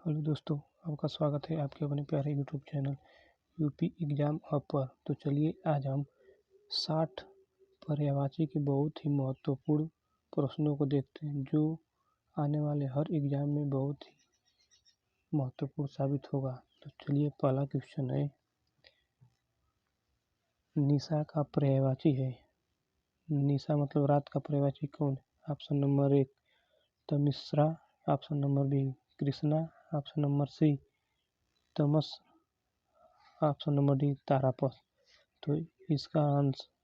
Hello दोस्तों, आपका स्वागत है आपके अपने प्यारे YouTube channel UP exam hub पर। तो चलिए आज हम 60 पर्यायवाची के बहुत ही महत्वपूर्ण प्रश्नों को देखते हैं जो आने वाले हर एग्जाम में बहुत ही महत्वपूर्ण साबित होगा। तो चलिए पहला क्वेश्चन है, निशा का पर्यायवाची है। निशा मतलब रात का पर्यायवाची कौन है? ऑप्शन नंबर 1 तमिश्रा, ऑप्शन नंबर बी कृष्णा, ऑप्शन नंबर सी तमस, ऑप्शन नंबर डी तारापस। तो इसका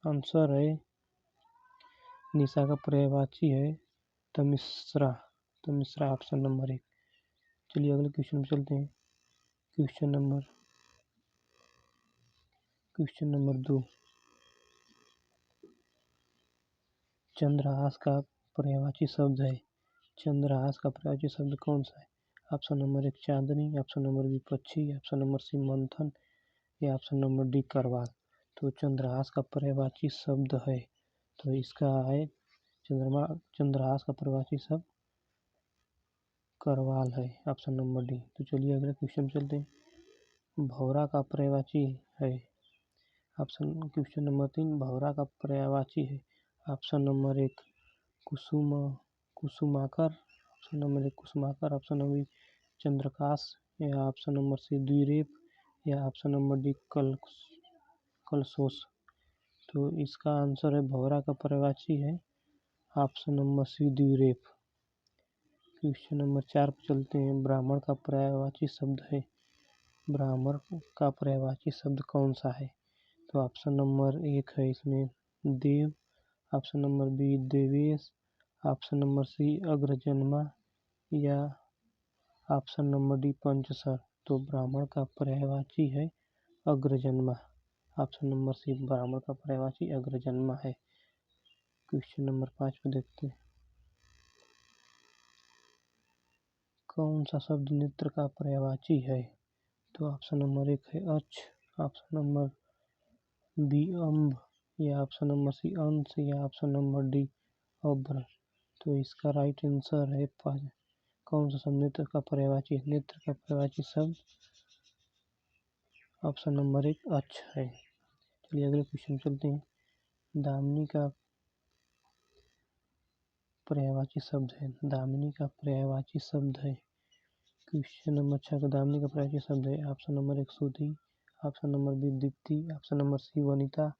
आंसर है निशा का पर्यायवाची है तमिश्रा। तमिश्रा ऑप्शन नंबर 1। चलिए अगले क्वेश्चन में चलते हैं। क्वेश्चन नंबर 2, चंद्रहास का पर्यायवाची शब्द है। चंद्रहास का पर्यायवाची शब्द कौन सा है? ऑप्शन नंबर 1 चांदनी, ऑप्शन नंबर बी पक्षी, ऑप्शन नंबर सी मंथन या ऑप्शन नंबर डी करवाल। तो चंद्रहास का पर्यायवाची शब्द है, तो इसका है चंद्रहास का पर्यायवाची शब्द करवाल है, ऑप्शन नंबर डी। तो चलिए अगले क्वेश्चन में चलते हैं। भौरा का पर्यायवाची है। क्वेश्चन नंबर 3, भौरा का पर्यायवाची है। ऑप्शन नंबर 1 कुसुमाकर, ऑप्शन नंबर 1 कुसुमाकर, ऑप्शन नंबर बी चंद्रकाश या ऑप्शन नंबर सी द्विरेफ या ऑप्शन नंबर डी कलशोस। तो इसका आंसर है भौरा का पर्यायवाची है ऑप्शन नंबर सी द्विरेफ। क्वेश्चन नंबर 4 पर चलते हैं। ब्राह्मण का पर्यायवाची शब्द है। ब्राह्मण का पर्यायवाची शब्द कौन सा है? तो ऑप्शन नंबर 1 है इसमें देव, ऑप्शन नंबर बी देवेश, ऑप्शन नंबर सी अग्रजन्मा या ऑप्शन नंबर डी पंचसर। तो ब्राह्मण का पर्यायवाची है अग्रजन्मा, ऑप्शन नंबर सी ब्राह्मण का पर्यायवाची अग्रजन्मा है। क्वेश्चन नंबर 5 पे देखते हैं। कौन सा शब्द नेत्र का पर्यायवाची है? तो ऑप्शन नंबर 1 है अक्ष, ऑप्शन नंबर बी अम्ब या ऑप्शन नंबर सी अंश या ऑप्शन नंबर डी अभ्र। तो इसका राइट आंसर है कौन सा शब्द नेत्र का पर्यायवाची है? नेत्र का पर्यायवाची शब्द ऑप्शन नंबर 1 अक्ष है। चलिए अगले क्वेश्चन चलते हैं। दामिनी का पर्यायवाची शब्द है। दामिनी का पर्यायवाची शब्द है। क्वेश्चन नंबर 6 का दामिनी का पर्यायवाची शब्द है। ऑप्शन नंबर 1 सुधी, ऑप्शन नंबर बी दीप्ति, ऑप्शन नंबर सी वनिता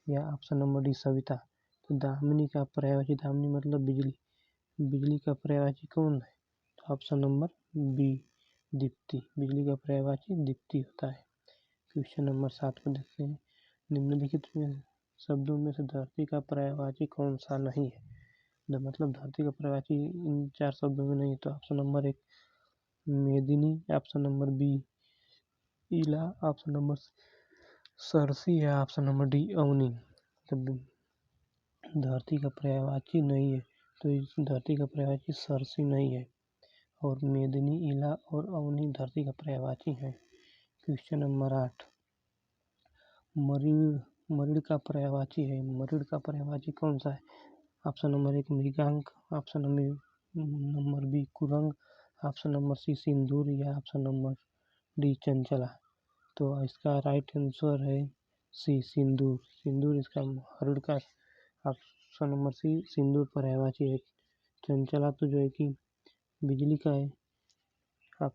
या ऑप्शन नंबर डी सविता। तो दामिनी का पर्यायवाची, दामिनी मतलब बिजली, बिजली का पर्यायवाची कौन है? तो ऑप्शन नंबर बी दीप्ति, बिजली का पर्यायवाची दीप्ति होता है। क्वेश्चन नंबर 7 को देखते हैं। निम्नलिखित में शब्दों में से धरती का पर्यायवाची कौन सा नहीं है? मतलब धरती का पर्यायवाची इन 4 शब्दों में नहीं है। तो ऑप्शन नंबर 1 मेदिनी, ऑप्शन नंबर बी इला, ऑप्शन नंबर सरसी या ऑप्शन नंबर डी अवनी। तो धरती का पर्यायवाची नहीं है, तो इस धरती का पर्यायवाची सरसी नहीं है और मेदिनी, इला और अवनी धरती का पर्यायवाची है। क्वेश्चन नंबर 8, मरीड़ का पर्यायवाची है। मरीड़ का पर्यायवाची कौन सा है? ऑप्शन नंबर 1 मृगांक, ऑप्शन नंबर बी कुरंग, ऑप्शन नंबर सी सिंदूर या ऑप्शन नंबर डी चंचला। तो इसका राइट आंसर है सी सिंदूर। सिंदूर इसका मरीड़ का ऑप्शन नंबर सी सिंदूर पर्यायवाची है। चंचला तो जो है कि बिजली का है। आप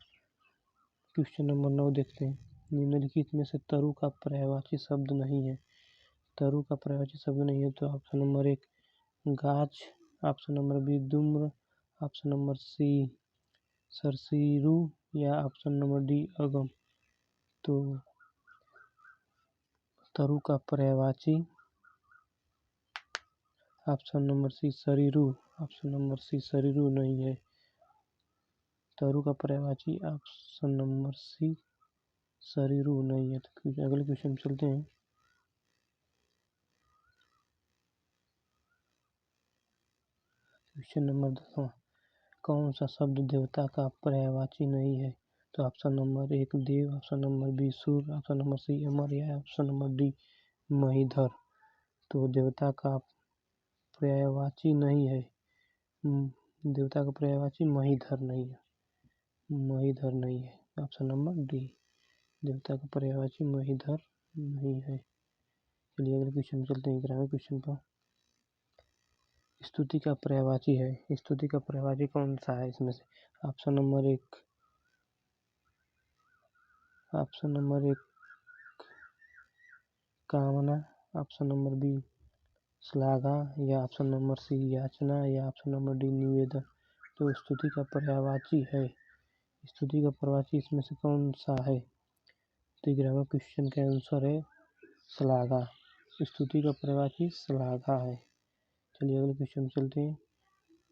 क्वेश्चन नंबर 9 देखते हैं। निम्नलिखित में से तरु का पर्यायवाची शब्द नहीं है। तरु का पर्यायवाची शब्द नहीं है। तो ऑप्शन नंबर 1 गाछ, ऑप्शन नंबर बी धूम्र, ऑप्शन नंबर सी सरसीरू या ऑप्शन नंबर डी अगम। तो तरु का पर्यायवाची ऑप्शन नंबर सी शरीरू, ऑप्शन नंबर सी शरीरू नहीं है। तरु का पर्यायवाची ऑप्शन नंबर सी शरीरू नहीं है। तो अगले क्वेश्चन में चलते हैं। क्वेश्चन नंबर 10, कौन सा शब्द देवता का पर्यायवाची नहीं है? तो ऑप्शन नंबर 1 देव, ऑप्शन नंबर बी सूर्य, ऑप्शन नंबर सी अमर या ऑप्शन नंबर डी महीधर। तो देवता का पर्यायवाची नहीं है, देवता का पर्यायवाची महीधर नहीं है। महीधर नहीं है। ऑप्शन नंबर डी, देवता का पर्यायवाची महीधर नहीं है। चलिए अगले क्वेश्चन में चलते हैं। 11वें क्वेश्चन पर स्तुति का पर्यायवाची है। स्तुति का पर्यायवाची कौन सा है इसमें से? ऑप्शन नंबर एक कामना, ऑप्शन नंबर बी श्लाघा, या ऑप्शन नंबर सी याचना, या ऑप्शन नंबर डी निवेदन। तो स्तुति का पर्यायवाची है, स्तुति का पर्यायवाची इसमें से कौन सा है? तो 11वें क्वेश्चन का आंसर है श्लाघा। स्तुति का पर्यायवाची श्लाघा है। चलिए अगले क्वेश्चन में चलते हैं।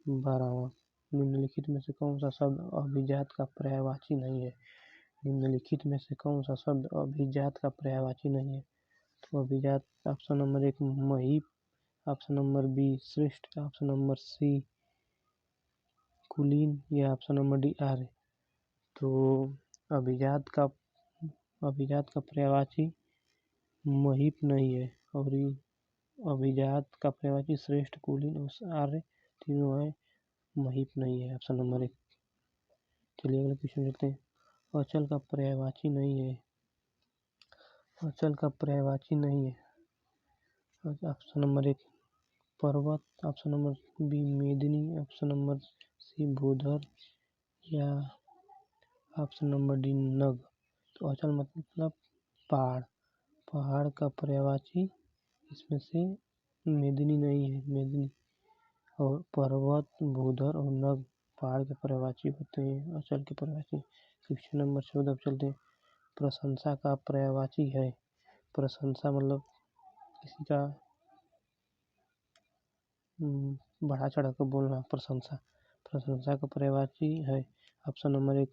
12वां, निम्नलिखित में से कौन सा शब्द अभिजात का पर्यायवाची नहीं है? निम्नलिखित में से कौन सा शब्द अभिजात का पर्यायवाची नहीं है? तो अभिजात ऑप्शन नंबर एक महीप, ऑप्शन नंबर बी श्रेष्ठ, ऑप्शन नंबर सी कुलीन, या ऑप्शन नंबर डी आर्य। तो अभिजात का पर्यायवाची महीप नहीं है, और अभिजात का पर्यायवाची श्रेष्ठ, कुलीन और आर्य तीनों है, महीप नहीं है, ऑप्शन नंबर एक। चलिए अगले क्वेश्चन देखते हैं। अचल का पर्यायवाची नहीं है। अचल का पर्यायवाची नहीं है। ऑप्शन नंबर एक पर्वत, ऑप्शन नंबर बी मेदिनी, ऑप्शन नंबर सी भूधर, या ऑप्शन नंबर डी नग। तो अचल मतलब पहाड़। पहाड़ का पर्यायवाची इसमें से मेदिनी नहीं है। मेदिनी और पर्वत, भूधर और नग पहाड़ के पर्यायवाची होते हैं, अचल के पर्यायवाची। क्वेश्चन नंबर 14 पर चलते हैं। प्रशंसा का पर्यायवाची है। प्रशंसा मतलब किसी का बढ़ा चढ़ा कर बोलना, प्रशंसा। प्रशंसा का पर्यायवाची है। ऑप्शन नंबर एक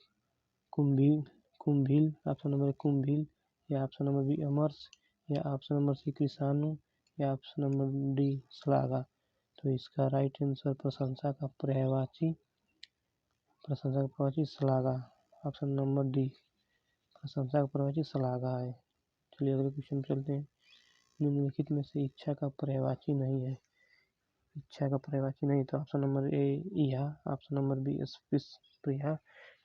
कुंभील, ऑप्शन नंबर एक कुंभील, या ऑप्शन नंबर बी अमरस, या ऑप्शन नंबर सी कृषाणु, या ऑप्शन नंबर डी श्लाघा। तो इसका राइट आंसर प्रशंसा का पर्यायवाची श्लाघा, ऑप्शन नंबर डी प्रशंसा का पर्यायवाची श्लाघा है। चलिए अगले क्वेश्चन में चलते हैं। निम्नलिखित में से इच्छा का पर्यायवाची नहीं है। इच्छा का पर्यायवाची नहीं, तो ऑप्शन नंबर ए इहा, ऑप्शन नंबर बी स्पृहा,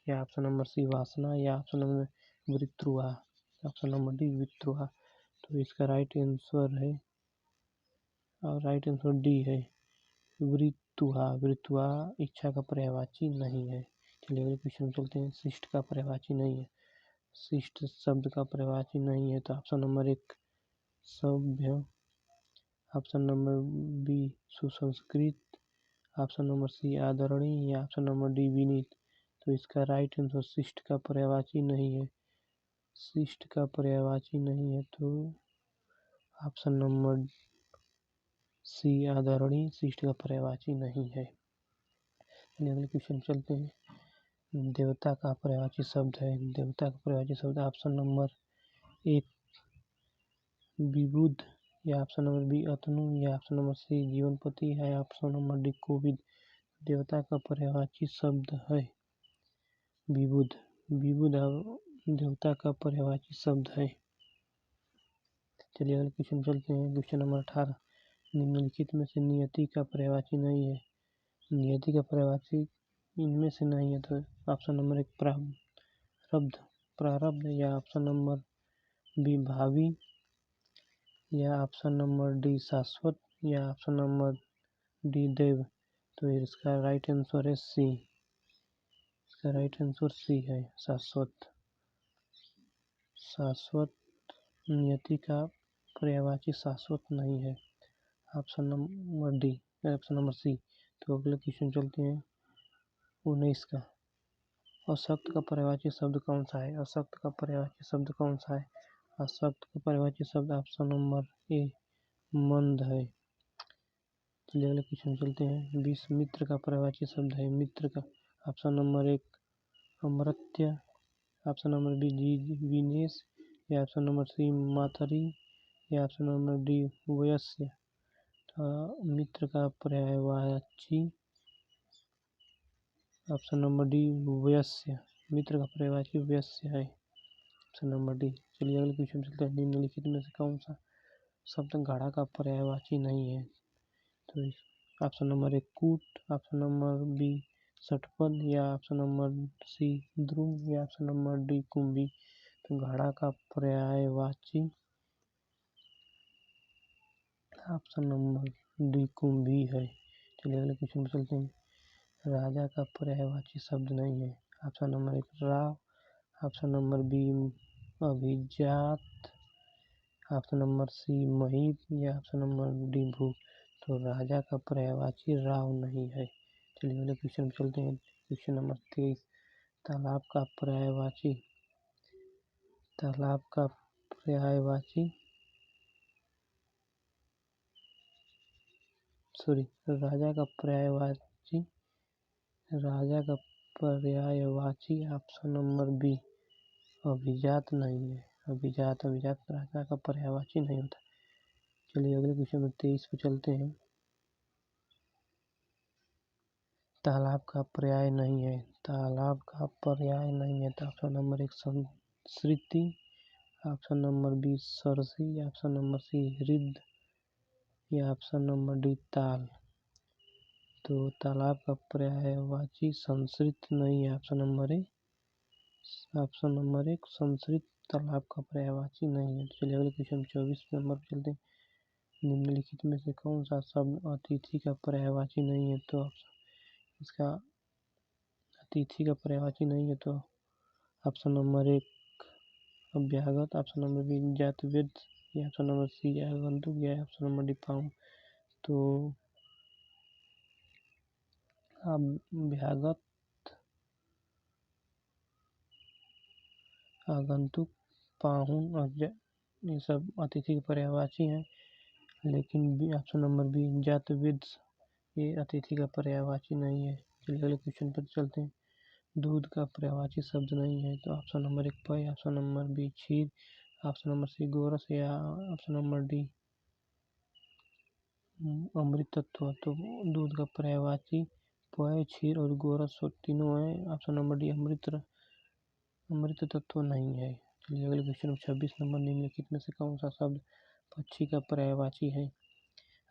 या ऑप्शन नंबर सी वासना, या ऑप्शन नंबर वृत्रुहा, ऑप्शन नंबर डी वित्रुहा। तो इसका राइट आंसर है, और राइट आंसर डी है वृत्रुहा। वृत्रुहा इच्छा का पर्यायवाची नहीं है। चलिए अगले क्वेश्चन में चलते हैं। शिष्ट का पर्यायवाची नहीं है। शिष्ट शब्द का पर्यायवाची नहीं है, तो ऑप्शन नंबर एक सभ्य, ऑप्शन नंबर बी सुसंस्कृत, ऑप्शन नंबर सी आदरणीय, या ऑप्शन नंबर डी विनीत। तो इसका राइट आंसर शिष्ट का पर्यायवाची नहीं है। शिष्ट का पर्यायवाची नहीं है, तो ऑप्शन नंबर सी आदरणीय शिष्ट का पर्यायवाची नहीं है। अगले क्वेश्चन चलते हैं। देवता का पर्यायवाची शब्द है। देवता का पर्यायवाची शब्द ऑप्शन नंबर एक विबुध, या ऑप्शन नंबर बी अतनु, या ऑप्शन नंबर सी जीवनपति, है ऑप्शन नंबर डी कोविद। देवता का पर्यायवाची शब्द है विबुध। विबुध देवता का पर्यायवाची शब्द है। चलिए अगले क्वेश्चन चलते हैं। Question number 18। निम्नलिखित में से नियति का पर्यायवाची नहीं है। नियति का पर्यायवाची इनमें से नहीं है, तो ऑप्शन नंबर एक प्रारब्ध, या ऑप्शन नंबर बी भावी, या ऑप्शन नंबर डी शाश्वत, या ऑप्शन नंबर डी देव। तो इसका राइट आंसर है सी। इसका राइट आंसर सी है शाश्वत। शाश्वत नियति का पर्यायवाची शाश्वत नहीं है, option number D, option number C. तो अगले क्वेश्चन चलते हैं। 19 का। अशक्त का पर्यायवाची शब्द कौन सा है? अशक्त का पर्यायवाची शब्द कौन सा है? अशक्त का पर्यायवाची शब्द ऑप्शन नंबर ए मंद है। चलिए अगले क्वेश्चन चलते हैं। मित्र का पर्यायवाची शब्द है। मित्र का ऑप्शन नंबर एक अमर्त्य, ऑप्शन नंबर बी विनेश, या ऑप्शन नंबर सी माथरी, या ऑप्शन नंबर डी वयस्य। तो मित्र का पर्यायवाची ऑप्शन नंबर डी वयस्य। मित्र का पर्यायवाची वयस्य है, ऑप्शन नंबर डी। चलिए अगले क्वेश्चन चलते हैं। निम्नलिखित में से कौन सा शब्द घड़ा का पर्यायवाची नहीं है? तो ऑप्शन नंबर एक कूट, ऑप्शन नंबर बी षटपद या ऑप्शन नंबर सी ध्रुव या ऑप्शन नंबर डी कुंभी। तो घड़ा का पर्यायवाची ऑप्शन नंबर डी कुंभी है। चलिए अगले क्वेश्चन में चलते हैं। राजा का पर्यायवाची शब्द नहीं है। ऑप्शन नंबर 1 राव, ऑप्शन नंबर बी अभिजात, ऑप्शन नंबर सी महित या ऑप्शन नंबर डी भूप। तो राजा का पर्यायवाची राव नहीं है। चलिए अगले क्वेश्चन में चलते हैं। क्वेश्चन नंबर 23 तालाब का पर्यायवाची राजा का पर्यायवाची ऑप्शन नंबर बी अभिजात नहीं है। अभिजात राजा का पर्यायवाची नहीं होता। चलिए अगले क्वेश्चन में 23 पे चलते हैं। तालाब का पर्याय नहीं है। तालाब का पर्याय नहीं है। तो ऑप्शन नंबर 1 संस्कृति, ऑप्शन नंबर बी सरसी, ऑप्शन नंबर सी हृद या ऑप्शन नंबर डी ताल। तो तालाब का पर्यायवाची संस्कृत नहीं है। ऑप्शन नंबर 1 संस्कृत तालाब का पर्यायवाची नहीं है। चलिए अगले क्वेश्चन 24 नंबर पर चलते हैं। निम्नलिखित में से कौन सा शब्द अतिथि का पर्यायवाची नहीं है। तो इसका अतिथि का पर्यायवाची नहीं है। तो ऑप्शन नंबर 1 अभ्यागत, ऑप्शन नंबर बी जातवेद या ऑप्शन नंबर सी आगंतुक या ऑप्शन नंबर डी पाहुन। तो अभ्यागत, आगंतुक, पाहुन और ये सब अतिथि के पर्यायवाची हैं। लेकिन ऑप्शन नंबर बी जातवेद ये अतिथि का पर्यायवाची नहीं है। चलिए अगले क्वेश्चन पर चलते हैं। दूध का पर्यायवाची शब्द नहीं है। तो ऑप्शन नंबर 1 पेय, ऑप्शन नंबर बी क्षीर, ऑप्शन नंबर सी गोरस या ऑप्शन नंबर डी अमृत तत्व। तो दूध का पर्यायवाची पेय, क्षीर और गोरस तीनों है। ऑप्शन नंबर डी अमृत तत्व नहीं है। चलिए अगले क्वेश्चन में 26 नंबर निम्नलिखित में से कौन सा शब्द पक्षी का पर्यायवाची है।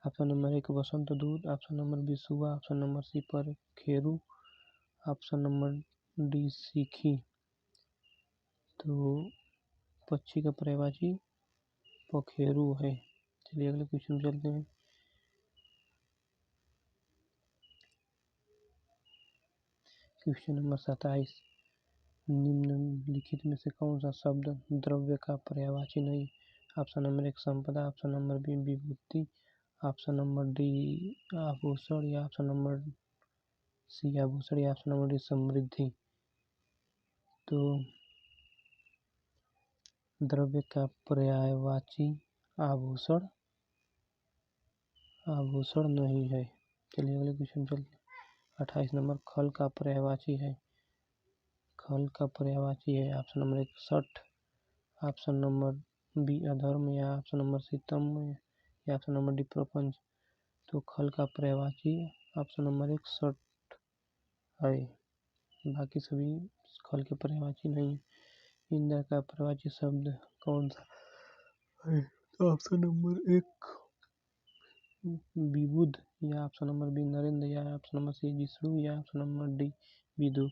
ऑप्शन नंबर 1 वसंत दूत, ऑप्शन नंबर बी सुबह, ऑप्शन नंबर सी पर खेरू, ऑप्शन नंबर डी सीखी। तो पक्षी का पर्यायवाची पखेरु है। चलिए अगले क्वेश्चन में चलते हैं। क्वेश्चन नंबर 27 निम्नलिखित में से कौन सा शब्द द्रव्य का पर्यायवाची नहीं। ऑप्शन नंबर 1 संपदा, ऑप्शन नंबर बी विभूति, ऑप्शन नंबर डी आभूषण या ऑप्शन नंबर सी आभूषण या ऑप्शन नंबर डी समृद्धि। तो द्रव्य का पर्यायवाची आभूषण नहीं है। चलिए अगले क्वेश्चन चलते हैं। 28 नंबर खल का पर्यायवाची है। खल का पर्यायवाची है ऑप्शन नंबर 1 सठ, ऑप्शन नंबर बी अधर्म या ऑप्शन नंबर सी तम या ऑप्शन नंबर डी प्रपंच। तो खल का पर्यायवाची ऑप्शन नंबर 1 सठ है। बाकी सभी खल के पर्यायवाची नहीं है। इंद्र का पर्यायवाची शब्द कौन सा है। तो ऑप्शन नंबर 1 विबुध या ऑप्शन नंबर बी नरेंद्र या ऑप्शन नंबर सी जिष्णु या ऑप्शन नंबर डी विदु।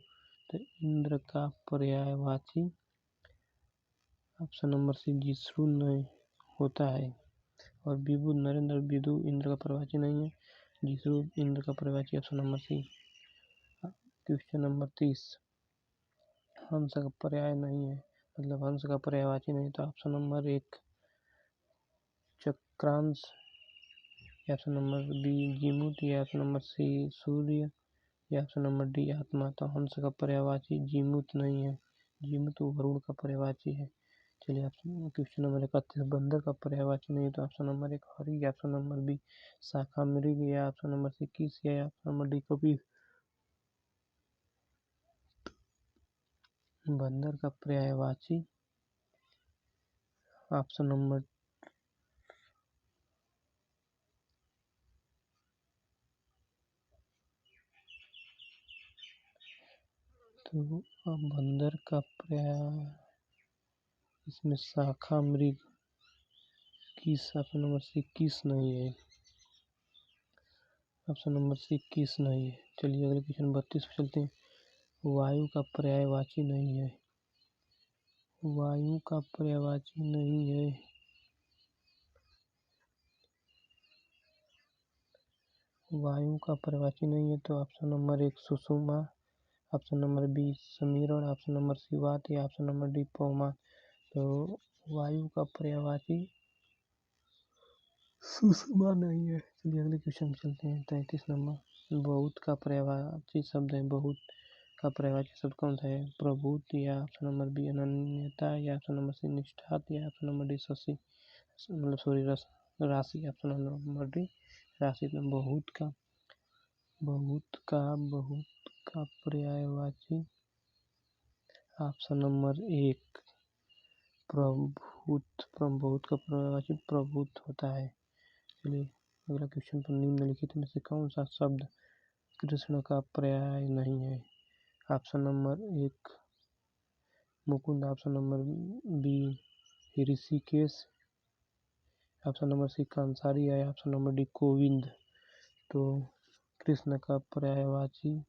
तो इंद्र का पर्यायवाची ऑप्शन नंबर सी जिष्णु नहीं होता है। और विबुध नरेंद्र विदु इंद्र का पर्यायवाची नहीं है। जिष्णु इंद्र का पर्यायवाची option number C. Question number 30 हंस का पर्याय नहीं है, मतलब हंस का पर्यायवाची नहीं। तो ऑप्शन नंबर 1 चक्रांश या ऑप्शन नंबर बी जीमूत या ऑप्शन नंबर सी सूर्य या ऑप्शन नंबर डी आत्मा। तो हंस का पर्यायवाची जीमूत नहीं है। जीमूत वरुण का पर्यायवाची है। चलिए क्वेश्चन नंबर 31 बंदर का पर्यायवाची नहीं। तो ऑप्शन नंबर 1 हरि, ऑप्शन नंबर बी शाखा मृग या ऑप्शन नंबर सी किस या ऑप्शन नंबर डी कपिल। बंदर का पर्यायवाची ऑप्शन नंबर तो बंदर का पर्याय इसमें शाखा मृग किस ऑप्शन नंबर सी किस नहीं है। ऑप्शन नंबर सी किस नहीं है। चलिए अगले क्वेश्चन 32 पे चलते हैं। वायु का पर्यायवाची नहीं है। वायु का पर्यायवाची नहीं है। वायु का पर्यायवाची नहीं है तो ऑप्शन नंबर 1 सुषुम्ना, ऑप्शन नंबर बी समीरण, ऑप्शन नंबर सी वात या ऑप्शन नंबर डी पवमान। तो वायु का पर्यायवाची सुषुम्ना नहीं है। चलिए अगले क्वेश्चन में चलते हैं 33 नंबर। बहुत का पर्यायवाची शब्द है। बहुत का पर्यायवाची शब्द कौन सा है? प्रभुत या ऑप्शन नंबर बी अनन्यता या ऑप्शन नंबर सी निष्ठात या ऑप्शन नंबर डी शशि मतलब सॉरी राशि, ऑप्शन नंबर डी राशि। बहुत का पर्यायवाची ऑप्शन नंबर 1 प्रभुत। बहुत का पर्यायवाची प्रभुत होता है। चलिए अगला क्वेश्चन पर निम्नलिखित में से कौन सा शब्द कृष्ण का पर्याय नहीं है? ऑप्शन नंबर 1 मुकुंद, ऑप्शन नंबर बी ऋषिकेश, ऑप्शन नंबर सी कंसारी या ऑप्शन नंबर डी गोविंद। तो कृष्ण का पर्यायवाची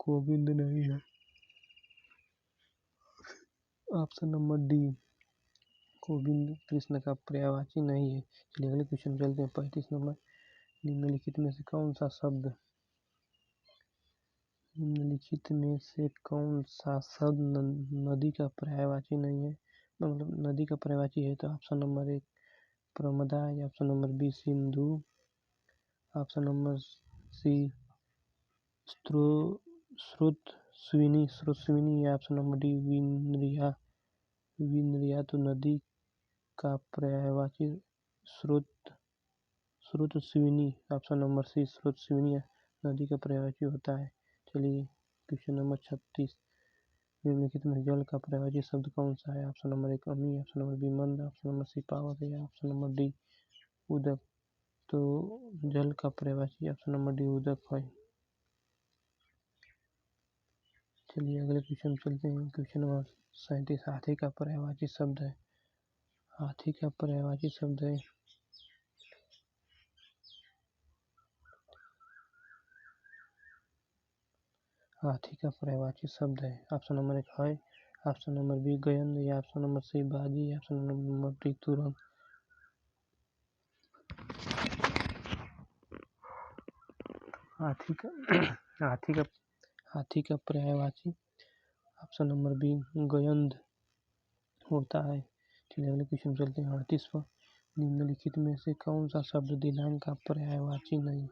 गोविंद नहीं है। Option number D Govind Krishna का पर्यायवाची नहीं है। चलिए अगले क्वेश्चन चलते हैं 35 नंबर। निम्नलिखित में से कौन सा शब्द नदी का पर्यायवाची नहीं है? मतलब नदी का पर्यायवाची है तो ऑप्शन नंबर 1 प्रमदा या ऑप्शन नंबर बी सिंधु, ऑप्शन नंबर सी स्रोतस्विनी या ऑप्शन नंबर डी विनरिया। तो नदी का पर्यायवाची स्रोतस्विनी, ऑप्शन नंबर सी स्रोतस्विनी नदी का पर्यायवाची होता है। चलिए क्वेश्चन नंबर 36। निम्नलिखित में जल का पर्यायवाची शब्द कौन सा है? ऑप्शन नंबर 1 अमी, ऑप्शन नंबर बी मंद, ऑप्शन नंबर सी पावक या ऑप्शन नंबर डी उदक। तो जल का पर्यायवाची ऑप्शन नंबर डी उदक है। चलिए अगले क्वेश्चन चलते हैं। क्वेश्चन नंबर 37 हाथी का पर्यायवाची शब्द है। हाथी का पर्यायवाची शब्द है हाथी का पर्यायवाची शब्द है ऑप्शन नंबर 1 है, ऑप्शन नंबर बी गयंद या ऑप्शन नंबर सी बाजी या ऑप्शन नंबर डी तुरंग। हाथी का पर्यायवाची ऑप्शन नंबर बी गयंद होता है। चलिए अगले क्वेश्चन चलते हैं 38 पर। निम्नलिखित में से कौन सा शब्द दिनांक का पर्यायवाची नहीं?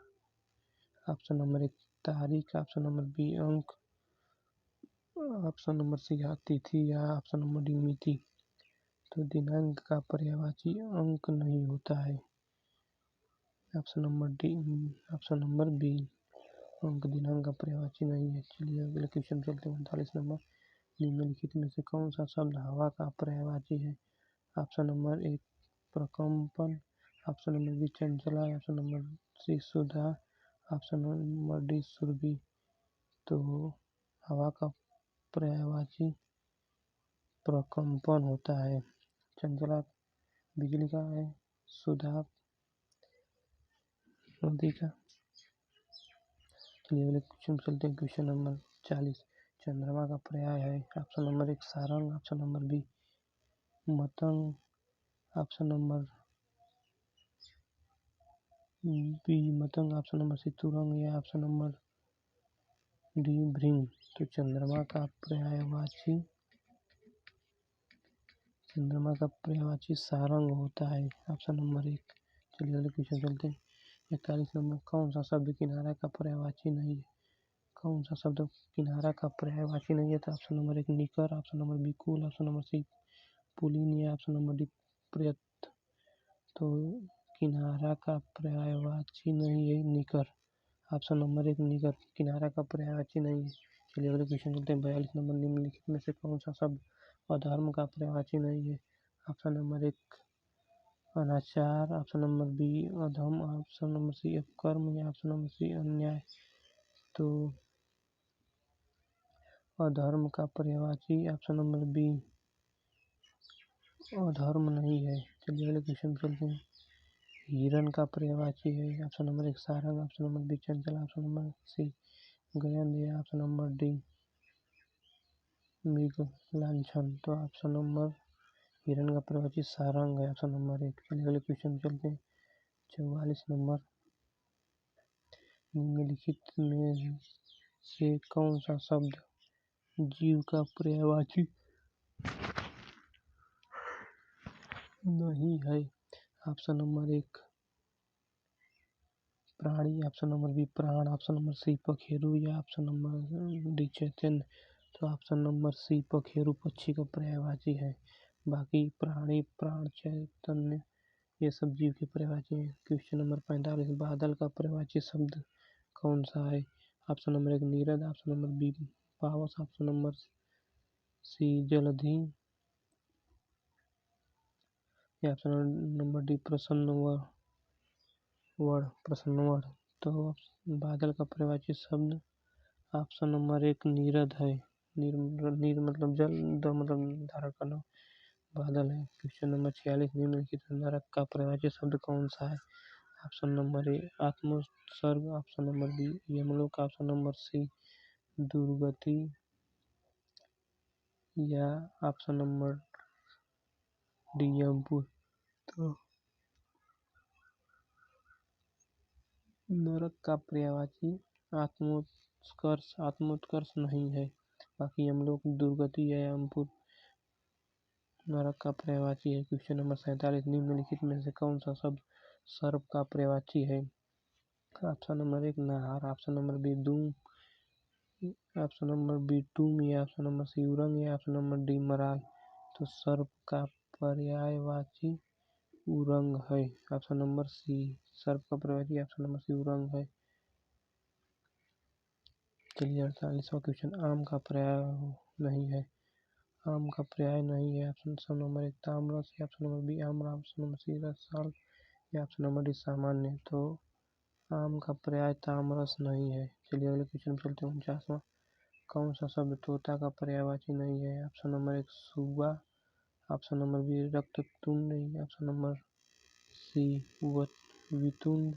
ऑप्शन नंबर 1 तारीख, ऑप्शन नंबर बी अंक, ऑप्शन नंबर सी तिथि या ऑप्शन नंबर डी मिति। तो दिनांक का पर्यायवाची अंक नहीं होता है। ऑप्शन नंबर बी अंक दिनांक का पर्यायवाची नहीं है। चलिए अगले क्वेश्चन चलते हैं 39 नंबर। निम्नलिखित में से कौन सा शब्द हवा का पर्यायवाची है? ऑप्शन नंबर 1 प्रकंपन, ऑप्शन नंबर बी चंचला, ऑप्शन नंबर सी सुधा, ऑप्शन नंबर डी सुरभि। तो हवा का पर्यायवाची प्रकंपन होता है। चंचला बिजली का है, सुधा नदी का। चलिए अगले क्वेश्चन चलते हैं। क्वेश्चन नंबर 40 चंद्रमा का पर्याय है। ऑप्शन नंबर 1 सारंग, ऑप्शन नंबर बी मतंग, ऑप्शन नंबर बी मतंग, ऑप्शन नंबर सी तुरंग या ऑप्शन नंबर डी भृंग। तो चंद्रमा का पर्यायवाची सारंग होता है। Option number 1। चलिए अगले क्वेश्चन चलते हैं 41 नंबर। कौन सा शब्द किनारा का पर्यायवाची नहीं है? कौन सा शब्द किनारा का पर्यायवाची नहीं है? तो ऑप्शन नंबर 1 निकर, ऑप्शन नंबर बी कुल, ऑप्शन नंबर सी पुलिन या ऑप्शन नंबर डी प्रयत। तो किनारा का पर्यायवाची नहीं है निकर। ऑप्शन नंबर 1 निकर किनारा का पर्यायवाची नहीं है। चलिए अगले क्वेश्चन चलते हैं 42 नंबर। निम्नलिखित में से कौन सा शब्द अधर्म का पर्यायवाची नहीं है? ऑप्शन नंबर 1 अनाचार, ऑप्शन नंबर बी अधम, ऑप्शन नंबर सी अपकर्म या ऑप्शन नंबर सी अन्याय। तो अधर्म का पर्यायवाची ऑप्शन नंबर बी अधर्म नहीं है। चलिए अगले क्वेश्चन चलते हैं हिरन का पर्यायवाची है। ऑप्शन नंबर 1 सारंग, ऑप्शन नंबर बी चंचल, ऑप्शन नंबर सी गयंद या ऑप्शन नंबर डी मृग लांछन। तो ऑप्शन नंबर हिरन का पर्यायवाची सारंग है, ऑप्शन नंबर 1। चलिए अगले क्वेश्चन चलते हैं। 44 नंबर, निम्नलिखित में से कौन सा शब्द जीव का पर्यायवाची नहीं है? ऑप्शन नंबर 1 प्राणी, ऑप्शन नंबर बी प्राण, ऑप्शन नंबर सी पखेरु या ऑप्शन नंबर डी चैतन्य। तो ऑप्शन नंबर सी पखेरु पक्षी का पर्यायवाची है। बाकी प्राणी, प्राण, चैतन्य ये सब जीव के पर्यायवाची हैं। क्वेश्चन नंबर 45, बादल का पर्यायवाची शब्द कौन सा है? Option number 1 Neerad, option number B पावस, ऑप्शन नंबर सी जलधि या ऑप्शन नंबर डी प्रसन्न वर्ण। तो बादल का पर्यायवाची शब्द ऑप्शन नंबर 1 नीरद है। नीर मतलब जल, द मतलब धारण करना, बादल है। क्वेश्चन नंबर 46, निम्नलिखित नरक का पर्यायवाची शब्द कौन सा है? ऑप्शन नंबर ए आत्मोत्सर्ग, ऑप्शन नंबर बी यमलोक, ऑप्शन नंबर सी दुर्गति या ऑप्शन नंबर डी यमपुर। तो नरक का पर्यायवाची आत्मोत्कर्ष नहीं है। बाकी यमलोक, दुर्गति या यमपुर नरक का पर्यायवाची है। क्वेश्चन नंबर 47, निम्नलिखित में से कौन सा शब्द सर्प का पर्यायवाची है? ऑप्शन नंबर 1 नाहर, ऑप्शन नंबर बी दूम, ऑप्शन नंबर बी टूम या ऑप्शन नंबर सी उरंग या ऑप्शन नंबर डी मराल। तो सर्प का पर्यायवाची उरंग है, ऑप्शन नंबर सी। सर्प का पर्यायवाची ऑप्शन नंबर सी उरंग है। चलिए 48वां क्वेश्चन, आम का पर्याय नहीं है। आम का पर्याय नहीं है। ऑप्शन नंबर 1 तामरस या ऑप्शन नंबर बी आम्र, ऑप्शन नंबर सी रसाल या ऑप्शन नंबर डी सामान्य। तो आम का पर्याय तामरस नहीं है। चलिए अगले क्वेश्चन पर चलते हैं। 49वां, कौन सा शब्द तोता का पर्यायवाची नहीं है? ऑप्शन नंबर 1 सुगा, ऑप्शन नंबर बी रक्ततुंड, ऑप्शन नंबर सी वितुंड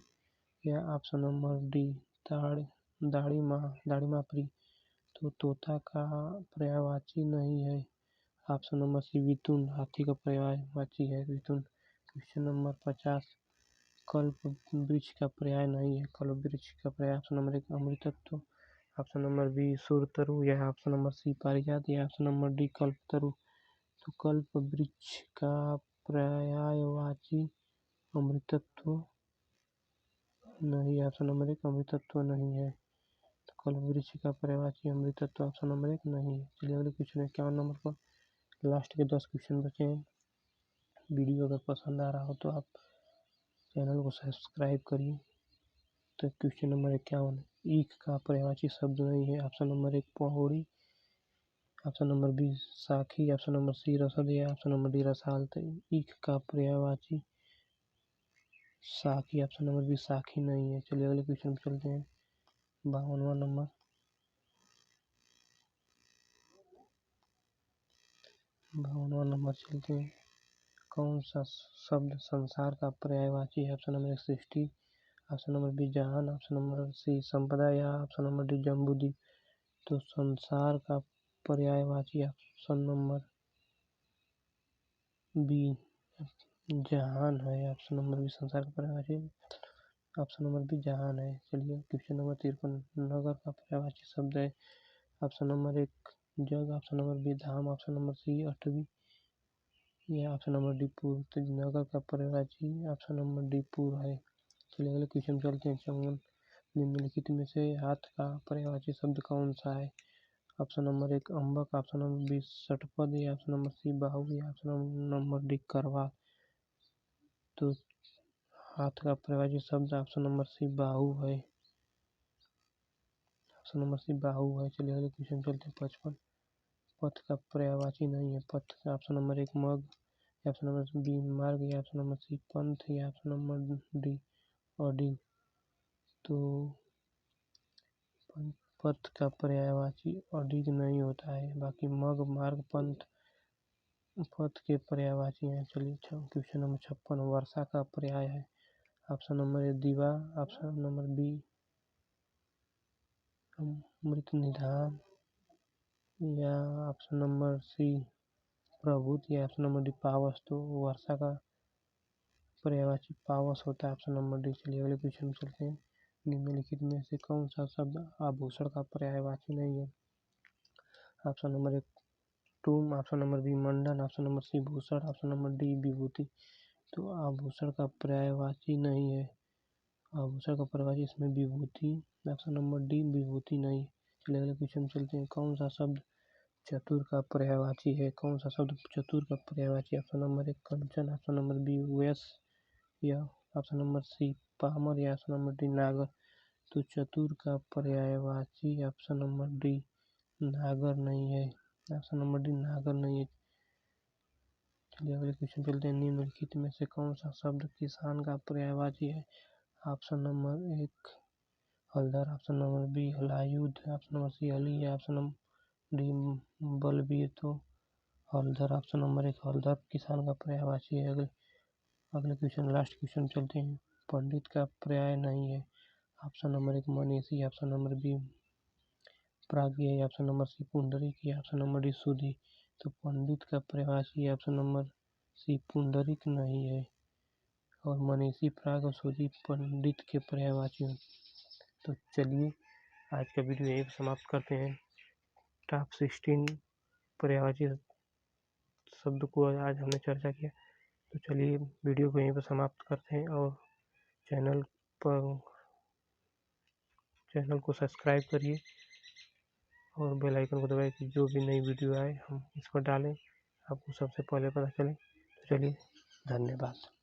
या ऑप्शन नंबर डी दाड़िमापरी। तो तोता का पर्यायवाची नहीं है। ऑप्शन नंबर सी वितुंड हाथी का पर्यायवाची है वितुंड। क्वेश्चन नंबर 50, कल्प वृक्ष का पर्याय नहीं है। कल्प वृक्ष का पर्याय ऑप्शन नंबर 1 अमृतत्व, ऑप्शन नंबर बी सूरतरु या ऑप्शन नंबर सी पारिजात या ऑप्शन नंबर डी कल्पतरु। तो कल्प वृक्ष का पर्यायवाची अमृतत्व नहीं, ऑप्शन नंबर 1 अमृतत्व नहीं है। तो कल्प वृक्ष का पर्यायवाची अमृतत्व ऑप्शन नंबर 1 नहीं है। चलिए अगले क्वेश्चन 51 नंबर पर, लास्ट के 10 क्वेश्चन बचे हैं। वीडियो अगर पसंद आ रहा हो तो आप चैनल को सब्सक्राइब करिए। तो क्वेश्चन नंबर 51, ईख का पर्यायवाची शब्द नहीं है। ऑप्शन नंबर 1 पौड़ी, ऑप्शन नंबर बी साखी, ऑप्शन नंबर सी रसद या ऑप्शन नंबर डी रसाल। तो ईख का पर्यायवाची साखी, ऑप्शन नंबर बी साखी नहीं है। चलिए अगले क्वेश्चन पर चलते हैं। 52वां नंबर, 52वां नंबर चलते हैं। कौन सा शब्द संसार का पर्यायवाची है? ऑप्शन नंबर 1 सृष्टि, ऑप्शन नंबर बी जहान, ऑप्शन नंबर सी संपदा या ऑप्शन नंबर डी जम्बूद्वीप। तो संसार का पर्यायवाची ऑप्शन नंबर बी जहान है। ऑप्शन नंबर बी संसार का पर्यायवाची ऑप्शन नंबर बी जहान है। चलिए क्वेश्चन नंबर 53, नगर का पर्यायवाची शब्द है। ऑप्शन नंबर 1 जग, ऑप्शन नंबर बी धाम, ऑप्शन नंबर सी अटवी या ऑप्शन नंबर डी पुर। तो नगर का पर्यायवाची ऑप्शन नंबर डी पुर है। चलिए अगले क्वेश्चन चलते हैं। 54, निम्नलिखित में से हाथ का पर्यायवाची शब्द कौन सा है? ऑप्शन नंबर 1 अम्बक, ऑप्शन नंबर बी षटपद या ऑप्शन नंबर सी बाहु या ऑप्शन नंबर डी करवा। तो हाथ का पर्यायवाची शब्द ऑप्शन नंबर सी बाहु है, ऑप्शन नंबर सी बाहु है। चलिए अगले क्वेश्चन चलते हैं। 55, पथ का पर्यायवाची नहीं है। पथ का ऑप्शन नंबर 1 मग या ऑप्शन नंबर बी मार्ग या ऑप्शन नंबर सी पंथ या ऑप्शन नंबर डी अडिग। तो पथ का पर्यायवाची अडिग नहीं होता है। बाकी मग, मार्ग, पंथ पथ के पर्यायवाची हैं। चलिए क्वेश्चन नंबर 56, वर्षा का पर्याय है। ऑप्शन नंबर ए दीवा, ऑप्शन नंबर बी अमृत निधान, या ऑप्शन नंबर सी प्रभुत, या ऑप्शन नंबर डी पावस। तो वर्षा का पर्यायवाची पावस होता है ऑप्शन नंबर डी। चलिए अगले क्वेश्चन में चलते हैं। निम्नलिखित में से कौन सा शब्द आभूषण का पर्यायवाची नहीं है? ऑप्शन नंबर एक टूम, ऑप्शन नंबर बी मंडन, ऑप्शन नंबर सी भूषण, ऑप्शन नंबर डी विभूति। तो आभूषण का पर्यायवाची नहीं है, आभूषण का पर्यायवाची इसमें विभूति, ऑप्शन नंबर डी विभूति नहीं। चलिए अगले क्वेश्चन चलते हैं। कौन सा शब्द चतुर का पर्यायवाची है? कौन सा शब्द चतुर का पर्यायवाची? ऑप्शन नंबर एक कंचन, ऑप्शन नंबर बी व्यस, या ऑप्शन नंबर सी पामर, या ऑप्शन नंबर डी नागर। तो चतुर का पर्यायवाची ऑप्शन नंबर डी नागर नहीं है, ऑप्शन नंबर डी नागर नहीं है। चलिए अगले क्वेश्चन चलते हैं। निम्नलिखित में से कौन सा शब्द किसान का पर्यायवाची है? ऑप्शन नंबर एक Haldar, option number B हलायुध, option number सी हली, या ऑप्शन नंबर डी बलबीर। तो हलदर, ऑप्शन नंबर एक हलदर किसान का पर्यायवाची है। अगले क्वेश्चन लास्ट क्वेश्चन चलते हैं। पंडित का पर्याय नहीं है। ऑप्शन नंबर एक मनीषी, ऑप्शन नंबर बी प्राज्ञ, ऑप्शन नंबर सी पुंडरीक, या ऑप्शन नंबर डी सुधी। तो पंडित का पर्यायवाची ऑप्शन नंबर सी पुंडरीक नहीं है, और मनीषी प्राज्ञ और सुधी पंडित के पर्यायवाची हैं। तो चलिए आज का वीडियो यहीं पर समाप्त करते हैं। टॉप 16 पर्यायवाची शब्द को आज हमने चर्चा किया। तो चलिए वीडियो को यहीं पर समाप्त करते हैं, और चैनल को सब्सक्राइब करिए और बेल आइकन को दबाइए कि जो भी नई वीडियो आए हम इस पर डालें आपको सबसे पहले पता चले। तो चलिए धन्यवाद।